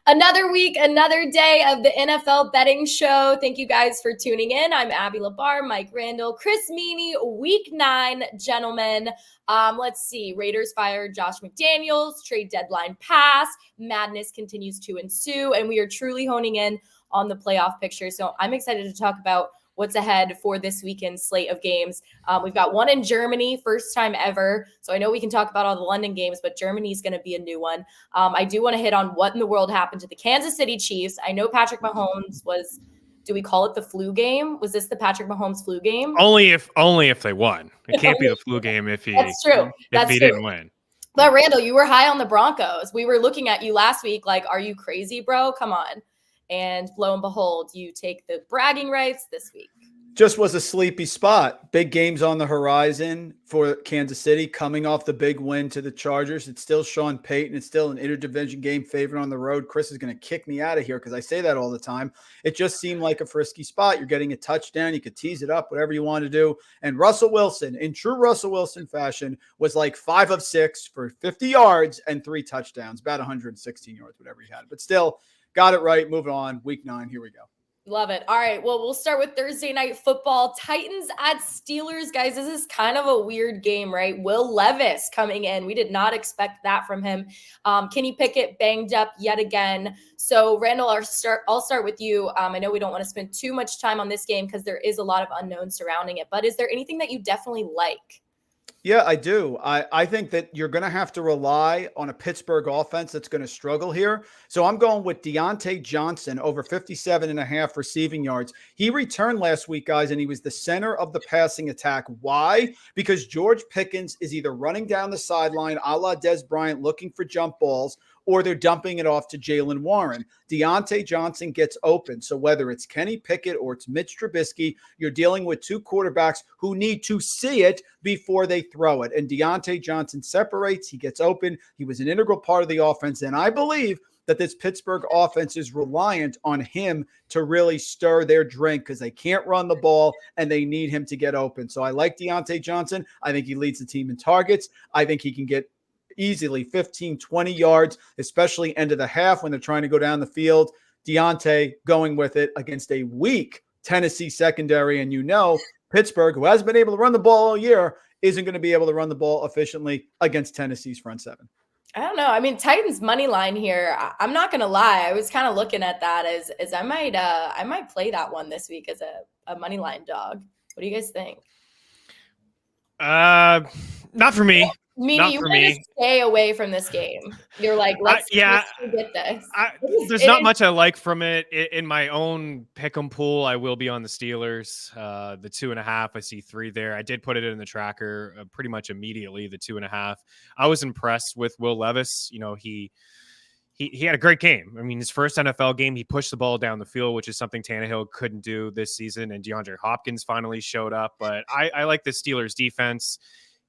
Another week, another day of the NFL betting show. Thank you guys for tuning in. I'm Abby Labar, Mike Randle, Chris Meaney, week 9, gentlemen. Let's see. Raiders fired Josh McDaniels, trade deadline pass. Madness continues to ensue, and we are truly honing in on the playoff picture. So I'm excited to talk about what's ahead for this weekend's slate of games. We've got one in Germany, first time ever. So I know we can talk about all the London games, but Germany's going to be a new one. I do want to hit on what in the world happened to the Kansas City Chiefs. I know Patrick Mahomes was, do we call it the flu game? Was this the Patrick Mahomes flu game? Only if they won. It can't be the flu game if he didn't win. But Randall, you were high on the Broncos. We were looking at you last week like, are you crazy, bro? Come on. And lo and behold, you take the bragging rights this week. Just was a sleepy spot. Big games on the horizon for Kansas City, coming off the big win to the Chargers. It's still Sean Payton. It's still an interdivision game favored on the road. Chris is going to kick me out of here because I say that all the time. It just seemed like a frisky spot. You're getting a touchdown. You could tease it up, whatever you want to do. And Russell Wilson, in true Russell Wilson fashion, was like 5 of 6 for 50 yards and 3 touchdowns, about 116 yards, whatever he had. But still, got it right. Moving on. Week 9. Here we go. Love it. All right. Well, we'll start with Thursday night football. Titans at Steelers. Guys, this is kind of a weird game, right? Will Levis coming in. We did not expect that from him. Kenny Pickett banged up yet again. So, Randall, I'll start with you. I know we don't want to spend too much time on this game because there is a lot of unknowns surrounding it. But is there anything that you definitely like? Yeah, I do. I think that you're going to have to rely on a Pittsburgh offense that's going to struggle here. So I'm going with Deontay Johnson over 57.5 receiving yards. He returned last week, guys, and he was the center of the passing attack. Why? Because George Pickens is either running down the sideline a la Dez Bryant looking for jump balls, or they're dumping it off to Jaylen Warren. Deontay Johnson gets open. So whether it's Kenny Pickett or it's Mitch Trubisky, you're dealing with 2 quarterbacks who need to see it before they throw it. And Deontay Johnson separates. He gets open. He was an integral part of the offense. And I believe that this Pittsburgh offense is reliant on him to really stir their drink because they can't run the ball and they need him to get open. So I like Deontay Johnson. I think he leads the team in targets. I think he can get easily 15, 20 yards, especially end of the half when they're trying to go down the field. Deontay going with it against a weak Tennessee secondary. And Pittsburgh, who hasn't been able to run the ball all year, isn't going to be able to run the ball efficiently against Tennessee's front 7. I don't know. I mean, Titans money line here. I'm not going to lie. I was kind of looking at that as I might play that one this week as a money line dog. What do you guys think? Not for me. Meaning you want to stay away from this game. You're like, let's get this. There's not much I like from it. In my own pick'em pool, I will be on the Steelers. The 2.5, I see 3 there. I did put it in the tracker pretty much immediately, the 2.5. I was impressed with Will Levis. He had a great game. I mean, his first NFL game, he pushed the ball down the field, which is something Tannehill couldn't do this season. And DeAndre Hopkins finally showed up. But I like the Steelers defense.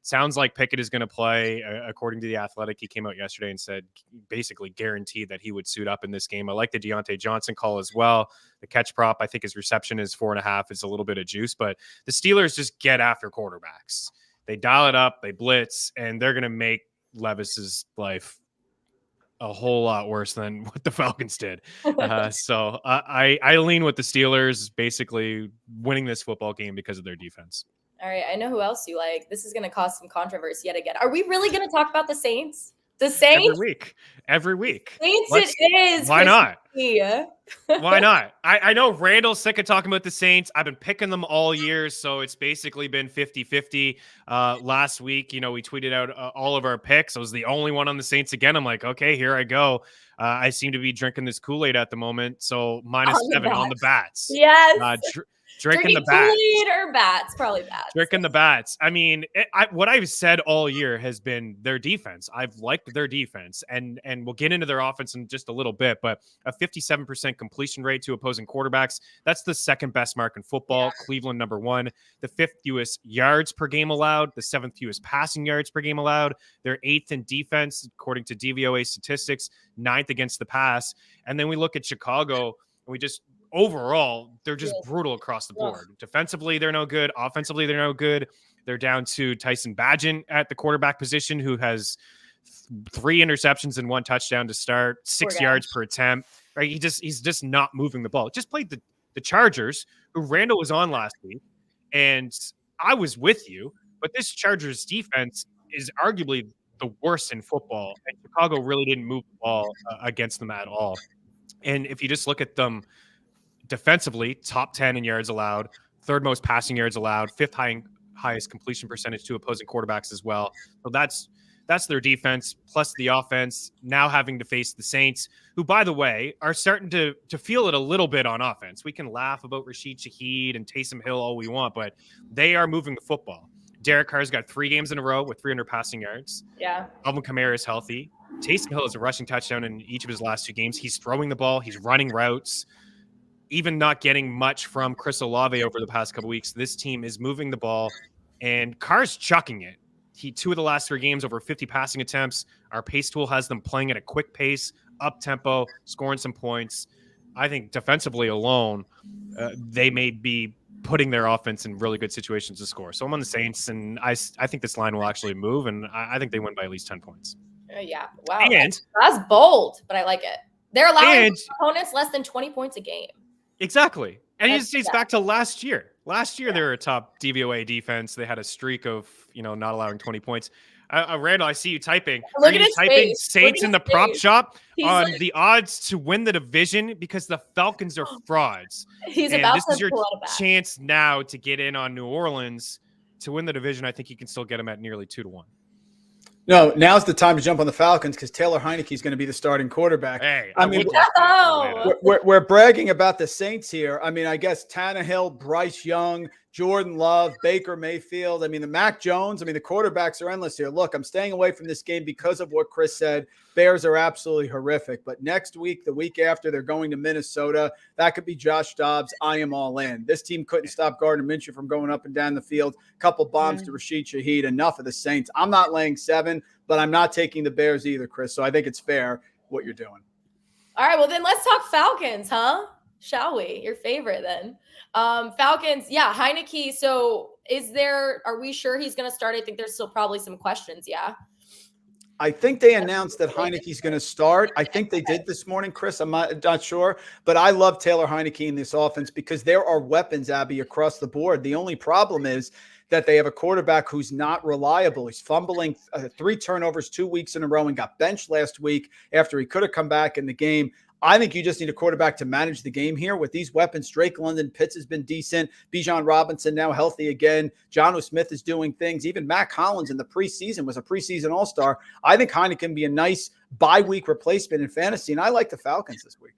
Sounds like Pickett is going to play. According to The Athletic, he came out yesterday and said basically guaranteed that he would suit up in this game. I like the Deontay Johnson call as well. The catch prop, I think his reception is 4.5. It's a little bit of juice, but the Steelers just get after quarterbacks. They dial it up, they blitz, and they're going to make Levis's life a whole lot worse than what the Falcons did. So I lean with the Steelers basically winning this football game because of their defense. All right, I know who else you like. This is going to cause some controversy yet again. Are we really going to talk about the Saints? The Saints? Every week. Saints it is. Why not? Why not? I know Randall's sick of talking about the Saints. I've been picking them all year, so it's basically been 50-50. Last week, we tweeted out all of our picks. I was the only one on the Saints again. I'm like, okay, here I go. I seem to be drinking this Kool-Aid at the moment, so -7 on the bats. Yes. Drinking the bats. Kool-Aid or bats? Probably bats. Drinking the bats. I mean, what I've said all year has been their defense. I've liked their defense, and we'll get into their offense in just a little bit, but a 57% completion rate to opposing quarterbacks, that's the second best mark in football. Yeah. Cleveland, number 1. The 5th fewest yards per game allowed. The 7th fewest passing yards per game allowed. They're 8th in defense, according to DVOA statistics, 9th against the pass. And then we look at Chicago, and overall, they're just brutal across the board. Defensively, they're no good. Offensively, they're no good. They're down to Tyson Bagent at the quarterback position, who has 3 interceptions and 1 touchdown to start, 6 Poor guy. yards per attempt. Right? He's just not moving the ball. Just played the Chargers, who Randall was on last week, and I was with you. But this Chargers defense is arguably the worst in football, and Chicago really didn't move the ball against them at all. And if you just look at them defensively, top 10 in yards allowed, third most passing yards allowed, fifth highest completion percentage to opposing quarterbacks as well. So that's their defense, plus the offense now having to face the Saints, who, by the way, are starting to feel it a little bit on offense. We can laugh about Rashid Shaheed and Taysom Hill all we want, but they are moving the football. Derek Carr's got 3 games in a row with 300 passing yards. Yeah. Alvin Kamara is healthy. Taysom Hill has a rushing touchdown in each of his last 2 games. He's throwing the ball. He's running routes. Even not getting much from Chris Olave over the past couple weeks, this team is moving the ball, and Carr's chucking it. 2 of the last 3 games, over 50 passing attempts. Our pace tool has them playing at a quick pace, up-tempo, scoring some points. I think defensively alone, they may be putting their offense in really good situations to score. So I'm on the Saints, and I think this line will actually move, and I think they win by at least 10 points. Yeah. Wow. And that's bold, but I like it. They're allowing opponents less than 20 points a game. Exactly. And it dates back to last year. Last year, they were a top DVOA defense. They had a streak of, not allowing 20 points. Randall, I see you typing. Look Are at you his typing face. Saints in the prop shop on like, the odds to win the division because the Falcons are frauds? He's and about this to is your pull out a bat. chance now to get in on New Orleans to win the division. I think you can still get them at nearly 2-1. No, now's the time to jump on the Falcons because Taylor Heinicke is going to be the starting quarterback. Hey, I mean, we're bragging about the Saints here. I mean, I guess Tannehill, Bryce Young, Jordan Love, Baker Mayfield. I mean, the Mac Jones. I mean, the quarterbacks are endless here. Look, I'm staying away from this game because of what Chris said. Bears are absolutely horrific. But next week, the week after, they're going to Minnesota. That could be Josh Dobbs. I am all in. This team couldn't stop Gardner Minshew from going up and down the field. Couple bombs to Rashid Shaheed. Enough of the Saints. I'm not laying 7, but I'm not taking the Bears either, Chris. So I think it's fair what you're doing. All right, well, then let's talk Falcons, huh? Shall we? Your favorite then. Falcons, yeah, Heinicke. So are we sure he's going to start? I think there's still probably some questions, yeah. I think they announced that Heinicke's going to start. I think they did this morning, Chris. I'm not sure. But I love Taylor Heinicke in this offense because there are weapons, Abby, across the board. The only problem is that they have a quarterback who's not reliable. He's fumbling 3 turnovers 2 weeks in a row and got benched last week after he could have come back in the game. I think you just need a quarterback to manage the game here with these weapons. Drake London, Pitts has been decent. Bijan Robinson now healthy again. Jonnu Smith is doing things. Even Mac Hollins in the preseason was a preseason all-star. I think Heinicke can be a nice bye-week replacement in fantasy, and I like the Falcons this week.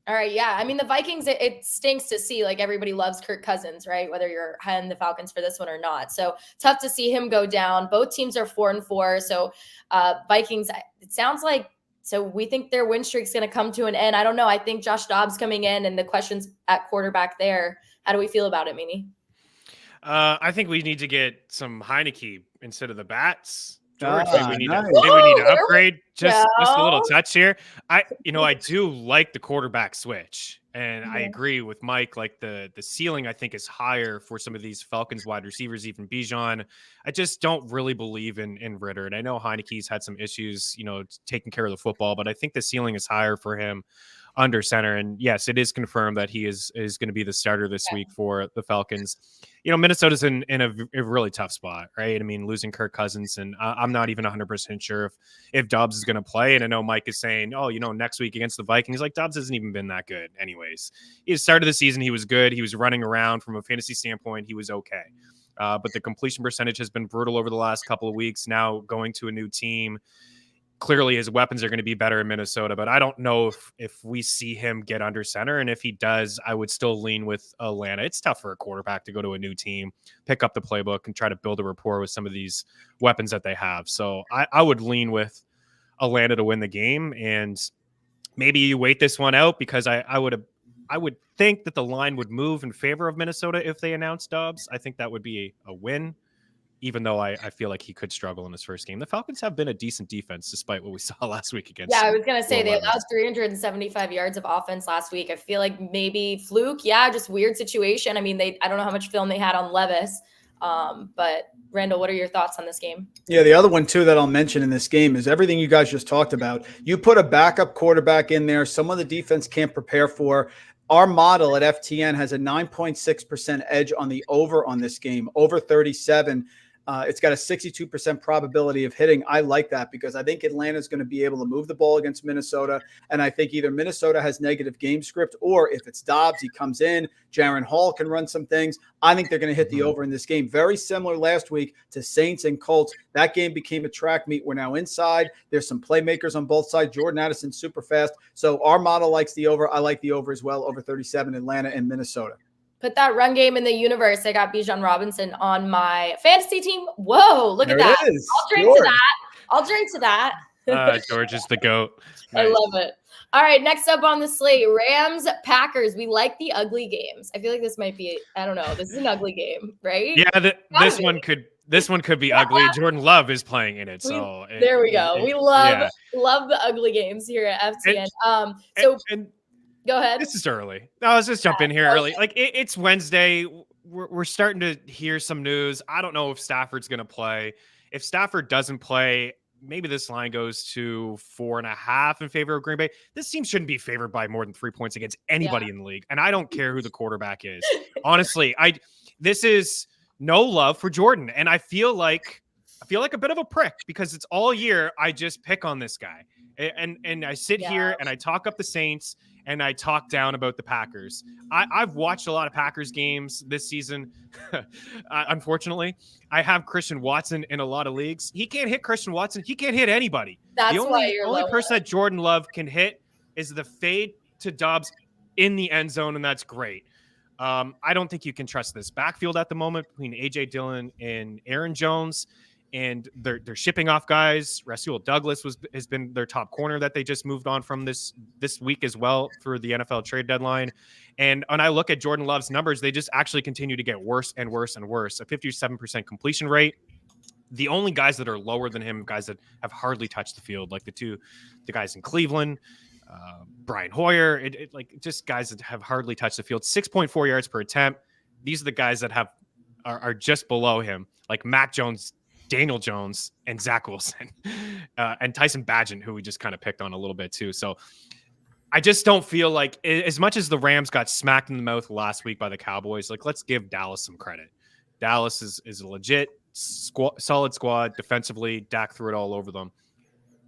All right, yeah. I mean, the Vikings, it stinks to see. Like, everybody loves Kirk Cousins, right? Whether you're high on the Falcons for this one or not. So, tough to see him go down. Both teams are 4-4. So, Vikings, it sounds like, so we think their win streak's going to come to an end. I don't know. I think Josh Dobbs coming in and the questions at quarterback there. How do we feel about it, Meaney? I think we need to get some Heinicke instead of the bats. George, we need to upgrade just a little touch here. I do like the quarterback switch, and I agree with Mike. Like the ceiling, I think, is higher for some of these Falcons wide receivers, even Bijan. I just don't really believe in Ritter, and I know Heineke's had some issues, taking care of the football, but I think the ceiling is higher for him under center. And yes, it is confirmed that he is going to be the starter this week for the Falcons. Minnesota's in a really tough spot, right? I mean, losing Kirk Cousins, and I'm not even 100% sure if Dobbs is going to play. And I know Mike is saying, next week against the Vikings, like Dobbs hasn't even been that good anyways. He started the season, he was good. He was running around from a fantasy standpoint. He was okay. But the completion percentage has been brutal over the last couple of weeks. Now going to a new team, clearly his weapons are going to be better in Minnesota, but I don't know if we see him get under center. And if he does, I would still lean with Atlanta. It's tough for a quarterback to go to a new team, pick up the playbook, and try to build a rapport with some of these weapons that they have. So I would lean with Atlanta to win the game. And maybe you wait this one out because I would think that the line would move in favor of Minnesota if they announced Dobbs. I think that would be a win, even though I feel like he could struggle in his first game. The Falcons have been a decent defense despite what we saw last week against. Yeah, I was going to say they allowed 375 yards of offense last week. I feel like maybe fluke. Yeah, just weird situation. I mean, I don't know how much film they had on Levis. But Randall, what are your thoughts on this game? Yeah, the other one too that I'll mention in this game is everything you guys just talked about. You put a backup quarterback in there, someone the defense can't prepare for. Our model at FTN has a 9.6% edge on the over on this game, over 37. It's got a 62% probability of hitting. I like that because I think Atlanta is going to be able to move the ball against Minnesota. And I think either Minnesota has negative game script, or if it's Dobbs, he comes in, Jaron Hall can run some things. I think they're going to hit the over in this game. Very similar last week to Saints and Colts. That game became a track meet. We're now inside. There's some playmakers on both sides. Jordan Addison, super fast. So our model likes the over. I like the over as well, over 37, Atlanta and Minnesota. Put that run game in the universe. I got Bijan Robinson on my fantasy team. Whoa, look at that. I'll drink to that. George is the GOAT. Nice. I love it. All right, next up on the slate, Rams, Packers. We like the ugly games. I feel like this might be, I don't know, this is an ugly game, right? Yeah, this one could be ugly. Jordan Love is playing in it. So there we go. We love the ugly games here at FTN. Go ahead. This is early. No, let's just jump in here early. Like it's Wednesday. We're starting to hear some news. I don't know if Stafford's going to play. If Stafford doesn't play, maybe this line goes to 4.5 in favor of Green Bay. This team shouldn't be favored by more than 3 points against anybody in the league. And I don't care who the quarterback is. Honestly, this is no love for Jordan. And I feel like a bit of a prick because it's all year I just pick on this guy. And I sit here and I talk up the Saints and I talk down about the Packers. I've watched a lot of Packers games this season. Unfortunately, I have Christian Watson in a lot of leagues. He can't hit Christian Watson. He can't hit anybody. That's the why you're only person that Jordan Love can hit is the fade to Dobbs in the end zone, and that's great. I don't think you can trust this backfield at the moment between A.J. Dillon and Aaron Jones. And they're shipping off guys. Rasul Douglas has been their top corner that they just moved on from this week as well through the NFL trade deadline. And when I look at Jordan Love's numbers, they just actually continue to get worse and worse and worse. A 57% completion rate. The only guys that are lower than him, guys that have hardly touched the field, like the guys in Cleveland, Brian Hoyer, just guys that have hardly touched the field. 6.4 yards per attempt. These are the guys that are just below him, like Mac Jones, Daniel Jones, and Zach Wilson, and Tyson Bagent, who we just kind of picked on a little bit too. So I just don't feel like, as much as the Rams got smacked in the mouth last week by the Cowboys, like let's give Dallas some credit. Dallas is a legit solid squad defensively. Dak threw it all over them.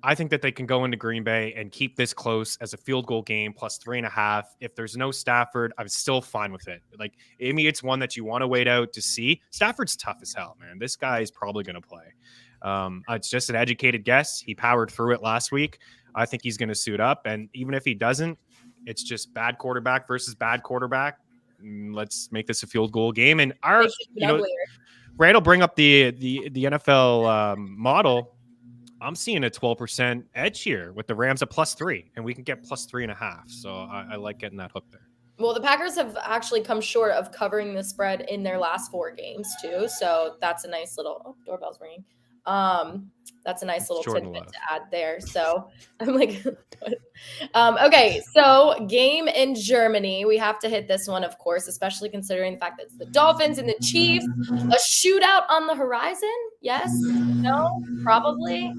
I think that they can go into Green Bay and keep this close as a field goal game plus 3.5. If there's no Stafford, I'm still fine with it. Like, maybe it's one that you want to wait out to see. Stafford's tough as hell, man. This guy is probably going to play. It's just an educated guess. He powered through it last week. I think he's going to suit up. And even if he doesn't, it's just bad quarterback versus bad quarterback. Let's make this a field goal game. And Randall bring up the NFL model. I'm seeing a 12% edge here with the Rams at +3, and we can get +3.5. So I like getting that hook there. Well, the Packers have actually come short of covering the spread in their last 4 games too. So that's a nice little doorbell's ringing. That's a nice little tidbit to add there. So I'm like, okay. So game in Germany, we have to hit this one, of course, especially considering the fact that it's the Dolphins and the Chiefs. A shootout on the horizon? Yes? No? Probably?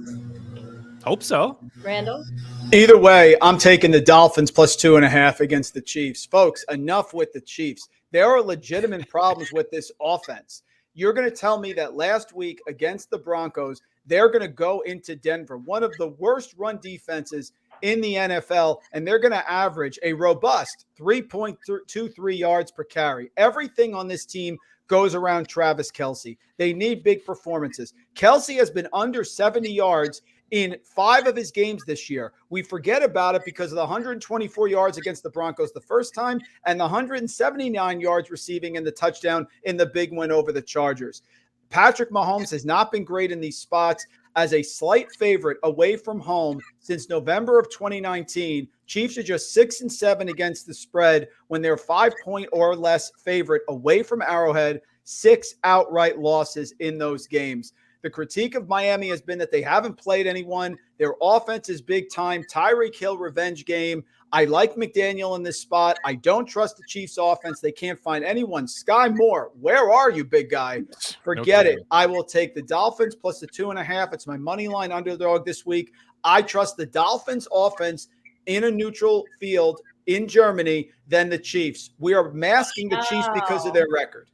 Hope so. Randall? Either way, I'm taking the Dolphins +2.5 against the Chiefs. Folks, enough with the Chiefs. There are legitimate problems with this offense. You're going to tell me that last week against the Broncos, they're going to go into Denver, one of the worst run defenses in the NFL, and they're going to average a robust 3.23 yards per carry. Everything on this team goes around Travis Kelce. They need big performances. Kelce has been under 70 yards in 5 of his games this year. We forget about it because of the 124 yards against the Broncos the first time and the 179 yards receiving in the touchdown in the big win over the Chargers. Patrick Mahomes has not been great in these spots. As a slight favorite away from home since November of 2019, Chiefs are just 6-7 against the spread when they're 5-point or less favorite away from Arrowhead, 6 outright losses in those games. The critique of Miami has been that they haven't played anyone. Their offense is big time. Tyreek Hill revenge game. I like McDaniel in this spot. I don't trust the Chiefs offense. They can't find anyone. Sky Moore, where are you, big guy? Forget it. I will take the Dolphins plus the 2.5. It's my money line underdog this week. I trust the Dolphins offense in a neutral field in Germany than the Chiefs. We are masking the Chiefs because of their record.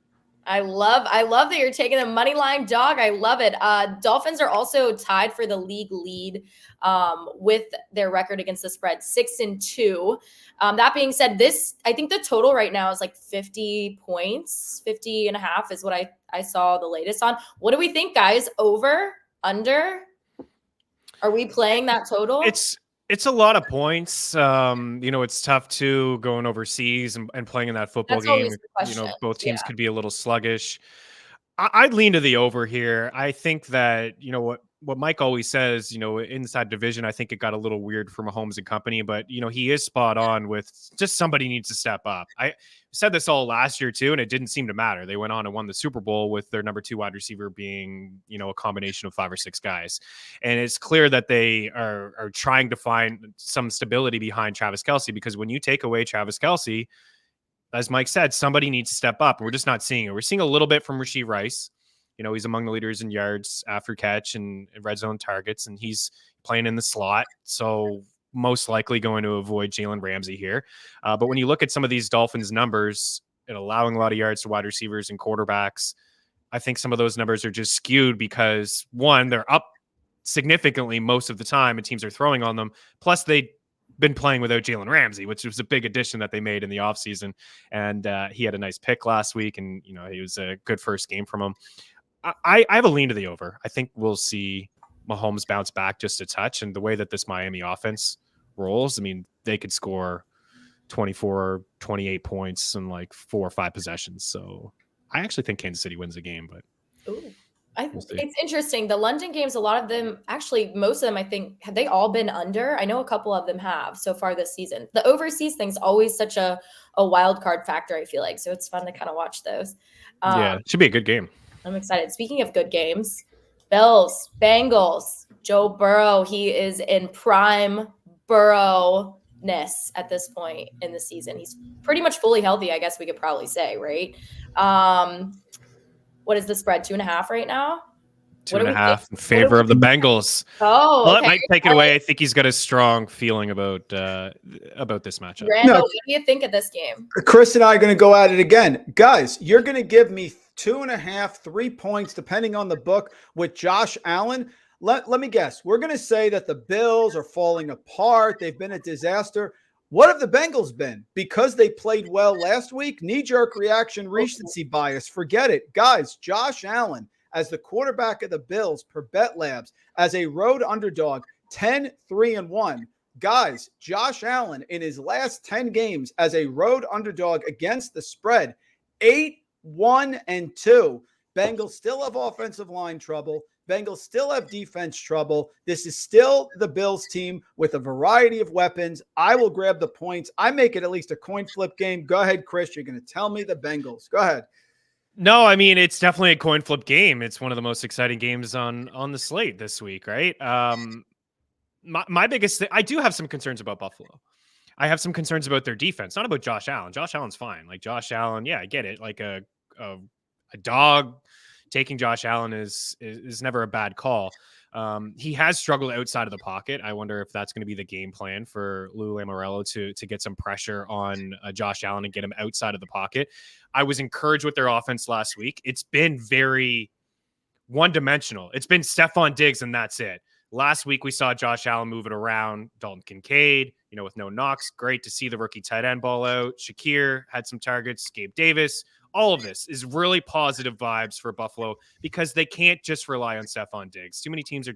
I love that you're taking the money line dog. I love it. Dolphins are also tied for the league lead with their record against the spread, 6-2. That being said, I think the total right now is like 50 points, 50.5 is what I saw the latest on. What do we think, guys? Over, under? Are we playing that total? It's a lot of points. It's tough too going overseas and playing in that football game. Both teams could be a little sluggish. I'd lean to the over here. I think that, what Mike always says, inside division, I think it got a little weird for Mahomes and company, but, he is spot on with just somebody needs to step up. I said this all last year too, and it didn't seem to matter. They went on and won the Super Bowl with their number 2 wide receiver being, a combination of 5 or 6 guys. And it's clear that they are trying to find some stability behind Travis Kelce, because when you take away Travis Kelce, as Mike said, somebody needs to step up. We're just not seeing it. We're seeing a little bit from Rashee Rice. He's among the leaders in yards after catch and red zone targets, and he's playing in the slot. So most likely going to avoid Jalen Ramsey here. But when you look at some of these Dolphins numbers and allowing a lot of yards to wide receivers and quarterbacks, I think some of those numbers are just skewed because, one, they're up significantly most of the time and teams are throwing on them. Plus, they've been playing without Jalen Ramsey, which was a big addition that they made in the offseason. And he had a nice pick last week, and, he was a good first game from him. I have a lean to the over. I think we'll see Mahomes bounce back just a touch. And the way that this Miami offense rolls, I mean, they could score 24, 28 points in like 4 or 5 possessions. So I actually think Kansas City wins the game, but it's interesting. The London games, a lot of them, actually, most of them, I think, have they all been under? I know a couple of them have so far this season. The overseas thing's always such a wild card factor, I feel like. So it's fun to kind of watch those. It should be a good game. I'm excited. Speaking of good games, Bills, Bengals, Joe Burrow, he is in prime Burrow-ness at this point in the season. He's pretty much fully healthy, I guess we could probably say, right? What is the spread? 2.5 right now? 2.5 in favor of the Bengals. Oh, Let Mike take it away. I think he's got a strong feeling about this matchup. Randall, what do you think of this game? Chris and I are going to go at it again. Guys, you're going to give me 2.5, 3 points, depending on the book, with Josh Allen. Let me guess. We're going to say that the Bills are falling apart. They've been a disaster. What have the Bengals been? Because they played well last week? Knee-jerk reaction, recency bias. Forget it. Guys, Josh Allen as the quarterback of the Bills per Bet Labs as a road underdog, 10-3-1. Guys, Josh Allen in his last 10 games as a road underdog against the spread, 8-1-2. Bengals still have offensive line trouble. Bengals still have defense trouble. This is still the Bills team with a variety of weapons. I will grab the points. I make it at least a coin flip game. Go ahead, Chris. You're going to tell me the Bengals. Go ahead. No, I mean, it's definitely a coin flip game. It's one of the most exciting games on the slate this week, right? My biggest thing, I do have some concerns about Buffalo. I have some concerns about their defense, not about Josh Allen. Josh Allen's fine. Like Josh Allen, yeah, I get it. Like a dog taking Josh Allen is never a bad call. He has struggled outside of the pocket. I wonder if that's going to be the game plan for Lou Lamoriello to get some pressure on Josh Allen and get him outside of the pocket. I was encouraged with their offense last week. It's been very one-dimensional. It's been Stephon Diggs, and that's it. Last week, we saw Josh Allen move it around. Dalton Kincaid, with no knocks. Great to see the rookie tight end ball out. Shakir had some targets. Gabe Davis. All of this is really positive vibes for Buffalo because they can't just rely on Stephon Diggs. Too many teams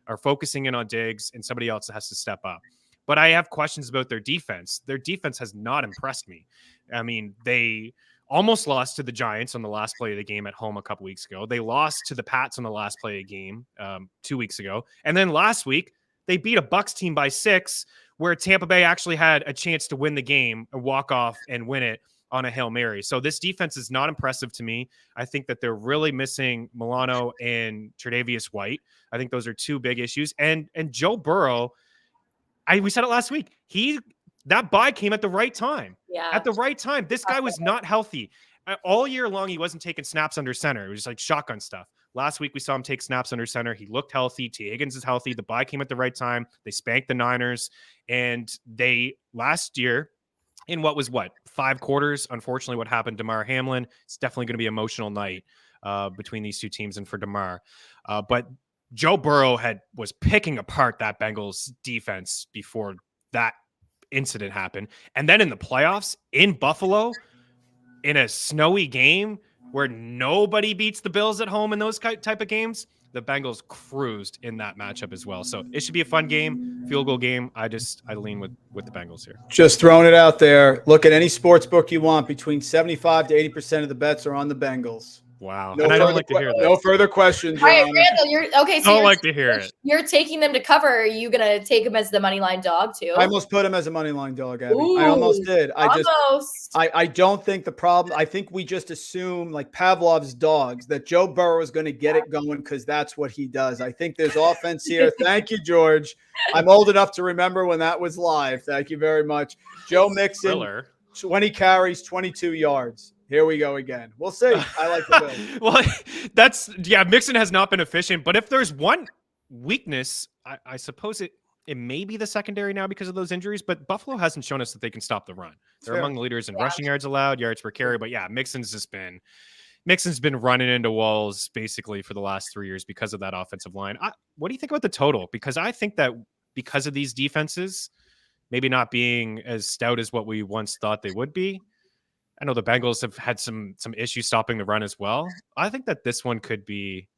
are focusing in on Diggs, and somebody else has to step up. But I have questions about their defense. Their defense has not impressed me. I mean, they almost lost to the Giants on the last play of the game at home a couple weeks ago. They lost to the Pats on the last play of the game 2 weeks ago. And then last week, they beat a Bucs team by 6, where Tampa Bay actually had a chance to win the game and walk off and win it. on a Hail Mary. So this defense is not impressive to me. I think that they're really missing Milano and Tre'Davious White. I think those are two big issues. And Joe Burrow, we said it last week. That bye came at the right time. Yeah. At the right time. This guy was not healthy. All year long, he wasn't taking snaps under center. It was just like shotgun stuff. Last week, we saw him take snaps under center. He looked healthy. T. Higgins is healthy. The bye came at the right time. They spanked the Niners. And last year, in what was 5 quarters, unfortunately, what happened to Damar Hamlin, it's definitely going to be an emotional night between these two teams and for Damar. But Joe Burrow was picking apart that Bengals defense before that incident happened. And then in the playoffs in Buffalo, in a snowy game where nobody beats the Bills at home in those type of games, the Bengals cruised in that matchup as well. So it should be a fun game, field goal game. I lean with the Bengals here. Just throwing it out there. Look at any sports book you want. Between 75 to 80% of the bets are on the Bengals. Wow. And I don't like to hear that. No further questions. All right, Randall, you're okay. So I don't like to hear it. You're taking them to cover. Are you gonna take them as the money line dog too? I almost put him as a money line dog, Abby. Ooh, I almost did. Almost. I don't think the problem. I think we just assume, like Pavlov's dogs, that Joe Burrow is going to get it going because that's what he does. I think there's offense here. Thank you, George. I'm old enough to remember when that was live. Thank you very much. Joe Mixon, 20 carries, 22 yards. Here we go again. We'll see. I like the Bills. Well, Mixon has not been efficient, but if there's one weakness, I suppose it may be the secondary now because of those injuries, but Buffalo hasn't shown us that they can stop the run. They're among the leaders in rushing yards allowed, yards per carry, but Mixon's been running into walls basically for the last 3 years because of that offensive line. What do you think about the total? Because I think that because of these defenses maybe not being as stout as what we once thought they would be, I know the Bengals have had some issues stopping the run as well. I think that this one could be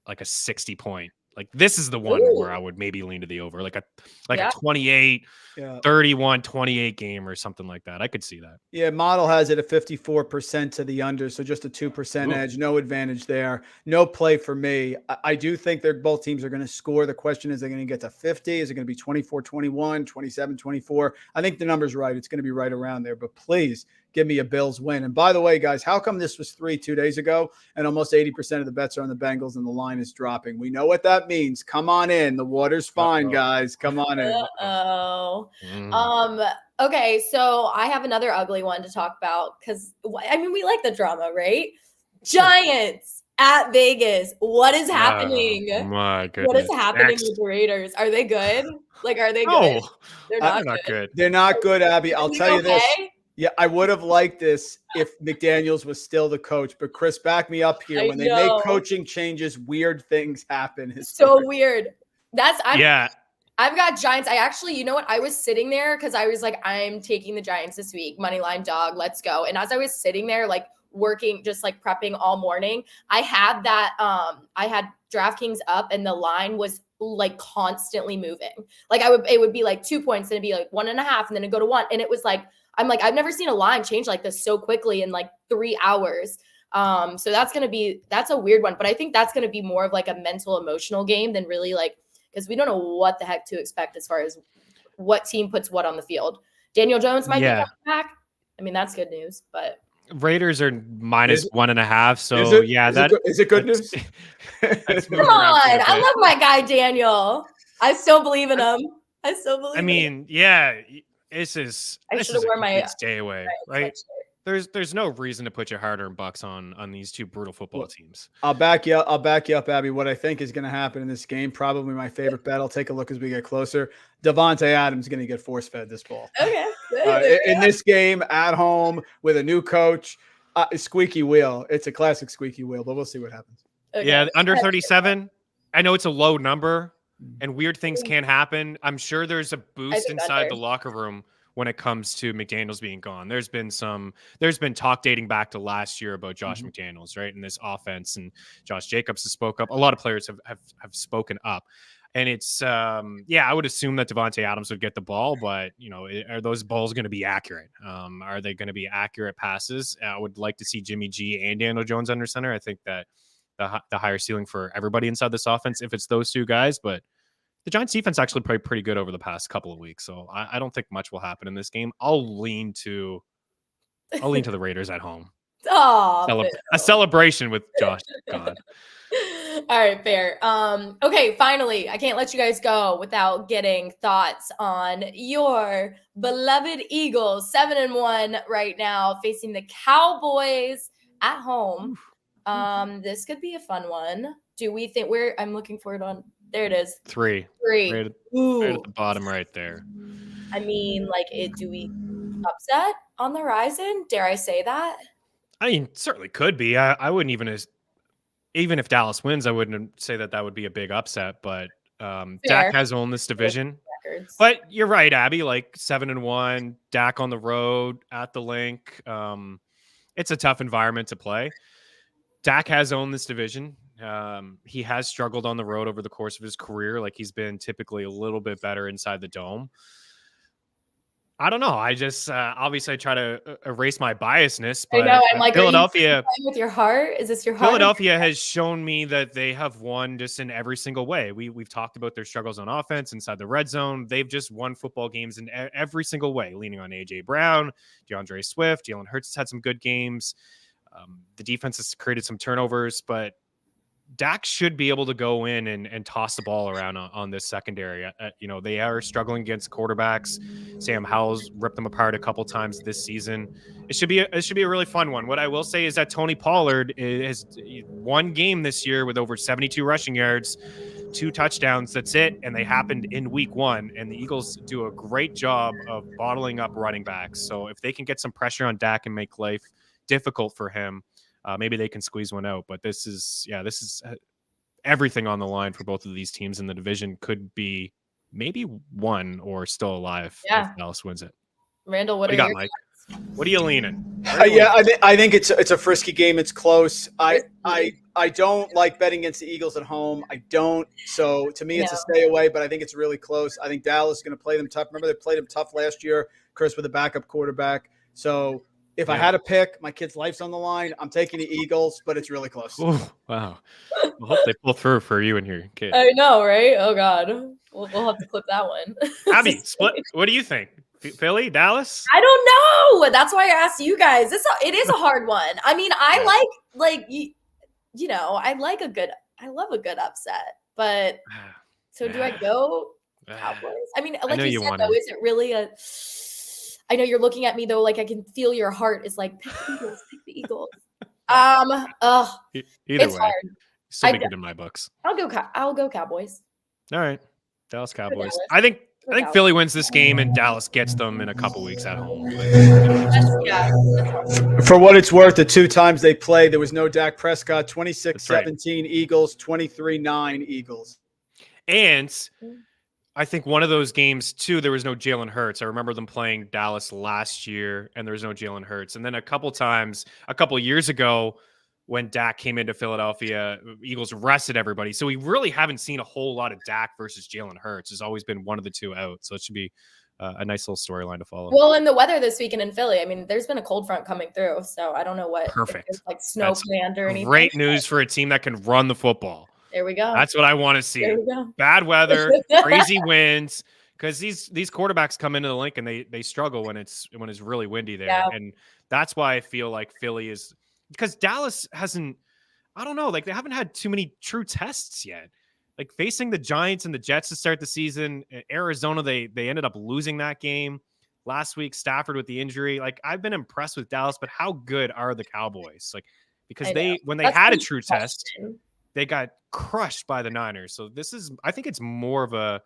like a 60 point. Like this is the one where I would maybe lean to the over, like a 28, 31, 28 game or something like that. I could see that. Yeah, model has it at 54% to the under, so just a 2% edge. No advantage there. No play for me. I do think both teams are going to score. The question is, they're going to get to 50? Is it going to be 24-21, 27-24? I think the number's right. It's going to be right around there, but please give me a Bills win. And by the way, guys, how come this was 2 days ago and almost 80% of the bets are on the Bengals and the line is dropping? We know what that means. Come on in. The water's fine, guys. Come on in. Okay, so I have another ugly one to talk about because, we like the drama, right? Giants at Vegas. What is happening? Oh, my goodness. What is happening with the Raiders? Are they good? Are they good? They're not good. They're not good, Abby. I'll tell you this. Yeah, I would have liked this if McDaniels was still the coach, but Chris, back me up here. When they make coaching changes, weird things happen. It's so weird. I've got Giants. I actually, you know what? I was sitting there because I was like, I'm taking the Giants this week. Moneyline dog, let's go. And as I was sitting there, working, just prepping all morning, I had I had DraftKings up and the line was constantly moving. It would be 2 points, and it'd be 1.5, and then it'd go to 1. And it was I've never seen a line change like this so quickly in 3 hours. So that's a weird one, but I think that's going to be more of a mental, emotional game than really because we don't know what the heck to expect as far as what team puts what on the field. Daniel Jones might be coming back. That's good news, but Raiders are minus 1.5. So is it good news? Come on. I love my guy, Daniel. I still believe in him. This is stay away, right? There's no reason to put your hard-earned bucks on these two brutal football teams. I'll back you up, Abby. What I think is going to happen in this game, probably my favorite bet. I'll take a look as we get closer. Devontae Adams is going to get force-fed this ball. Okay. In this game, at home, with a new coach, squeaky wheel. It's a classic squeaky wheel, but we'll see what happens. Okay. Yeah, under 37. I know it's a low number, and weird things can happen. I'm sure there's a boost inside the locker room when it comes to McDaniels being gone. There's been talk dating back to last year about Josh McDaniels, right? And this offense, and Josh Jacobs has spoke up. A lot of players have spoken up. And it's, I would assume that Devontae Adams would get the ball, but, are those balls going to be accurate? Are they going to be accurate passes? I would like to see Jimmy G and Daniel Jones under center. I think that the higher ceiling for everybody inside this offense, if it's those two guys, but the Giants defense actually played pretty good over the past couple of weeks. So I don't think much will happen in this game. I'll lean to I'll lean to the Raiders at home. Oh, A celebration with Josh gone. All right, fair. Okay, finally, I can't let you guys go without getting thoughts on your beloved Eagles, 7-1 right now, facing the Cowboys at home. This could be a fun one. Do we think I'm looking forward on there it is. 3. Three. Right at the bottom right there. I mean, do we upset on the horizon? Dare I say that? I mean, certainly could be. I wouldn't even if Dallas wins, I wouldn't say that would be a big upset, but Dak has owned this division. But you're right, Abby, like 7-1, Dak on the road at the Link. It's a tough environment to play. Dak has owned this division. He has struggled on the road over the course of his career. Like he's been typically a little bit better inside the dome. I don't know. I just obviously I try to erase my biasness, but I know. I'm like, Philadelphia with your heart. Is this your heart? Philadelphia has shown me that they have won just in every single way. We've talked about their struggles on offense inside the red zone. They've just won football games in every single way, leaning on AJ Brown, DeAndre Swift, Jalen Hurts has had some good games. The defense has created some turnovers, but Dak should be able to go in and toss the ball around on this secondary. They are struggling against quarterbacks. Sam Howell's ripped them apart a couple times this season. It should be a really fun one. What I will say is that Tony Pollard has one game this year with over 72 rushing yards, 2 touchdowns. That's it. And they happened in week 1. And the Eagles do a great job of bottling up running backs. So if they can get some pressure on Dak and make life difficult for him, maybe they can squeeze one out, but this is everything on the line for both of these teams in the division. Could be maybe one or still alive if Dallas wins it. Randall, what do you got, Mike? What are you leaning? I think it's a frisky game. It's close. I don't like betting against the Eagles at home. I don't. So to me, it's a stay away. But I think it's really close. I think Dallas is going to play them tough. Remember, they played them tough last year, Chris, with a backup quarterback. So. If I had to pick, my kid's life's on the line. I'm taking the Eagles, but it's really close. Ooh, wow. I hope they pull through for you and your kid. I know, right? Oh, God. We'll have to clip that one. Abby, split. What do you think? Philly, Dallas? I don't know. That's why I asked you guys. It is a hard one. I mean, I like I love a good upset. But so do I go Cowboys? I mean, like you said, though, is it really I know you're looking at me though, like I can feel your heart is like pick the Eagles. Either way, hard. Still be good in my books. I'll go Cowboys. All right, Dallas Cowboys. I think Philly wins this game and Dallas gets them in a couple weeks at home. For what it's worth, the 2 times they played, there was no Dak Prescott. 26-17 Eagles, 23-9 Eagles. And I think one of those games, too, there was no Jalen Hurts. I remember them playing Dallas last year, and there was no Jalen Hurts. And then a couple years ago, when Dak came into Philadelphia, Eagles rested everybody. So we really haven't seen a whole lot of Dak versus Jalen Hurts. There's always been one of the two out. So it should be a nice little storyline to follow. Well, in the weather this weekend in Philly, I mean, there's been a cold front coming through. So I don't know what. Perfect. Like snow planned or anything. Great news for a team that can run the football. There we go. That's what I want to see. There we go. Bad weather, crazy winds, because these quarterbacks come into the Link and they struggle when it's really windy there, and that's why I feel like Philly is because Dallas hasn't. I don't know, like they haven't had too many true tests yet. Like facing the Giants and the Jets to start the season, Arizona they ended up losing that game last week. Stafford with the injury. Like I've been impressed with Dallas, but how good are the Cowboys? Like because when they had a true test. They got crushed by the Niners. So I think it's more of a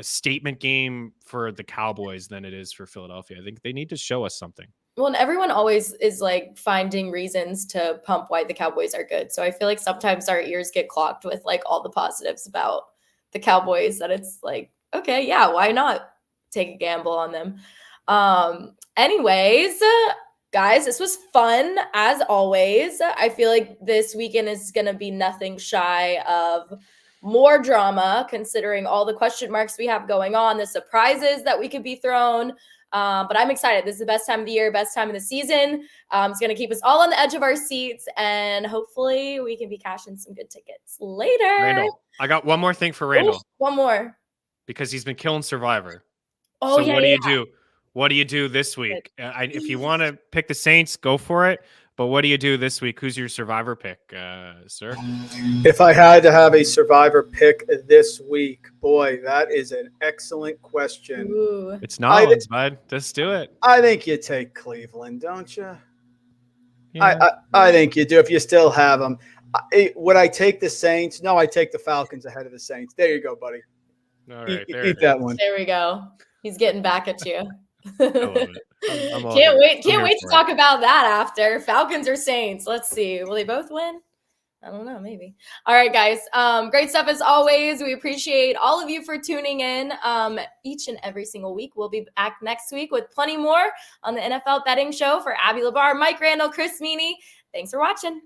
statement game for the Cowboys than it is for Philadelphia. I think they need to show us something. Well, and everyone always is like finding reasons to pump why the Cowboys are good. So I feel like sometimes our ears get clogged with like all the positives about the Cowboys that it's like, okay, yeah, why not take a gamble on them? Anyways, guys, this was fun as always. I feel like this weekend is going to be nothing shy of more drama, considering all the question marks we have going on, the surprises that we could be thrown. But I'm excited. This is the best time of the year, best time of the season. It's going to keep us all on the edge of our seats, and hopefully we can be cashing some good tickets later. Randall, I got one more thing for Randall. One more. Because he's been killing Survivor. Oh, so what do you do? what do you do this week? If you want to pick the Saints, go for it. But what do you do this week? Who's your survivor pick, sir? If I had to have a survivor pick this week, boy, that is an excellent question. Ooh. It's Nollins, bud. Just do it. I think you take Cleveland, don't you? Yeah. I think you do if you still have them. Would I take the Saints? No, I take the Falcons ahead of the Saints. There you go, buddy. All right, Eat that one. There we go. He's getting back at you. I love it. I'm all Can't good. wait I'm here to for talk about that after. Falcons or Saints? Let's see. Will they both win? I don't know, maybe. All right, guys. Great stuff as always. We appreciate all of you for tuning in each and every single week. We'll be back next week with plenty more on the NFL Betting Show. For Abby Labar, Mike Randle, Chris Meaney, thanks for watching.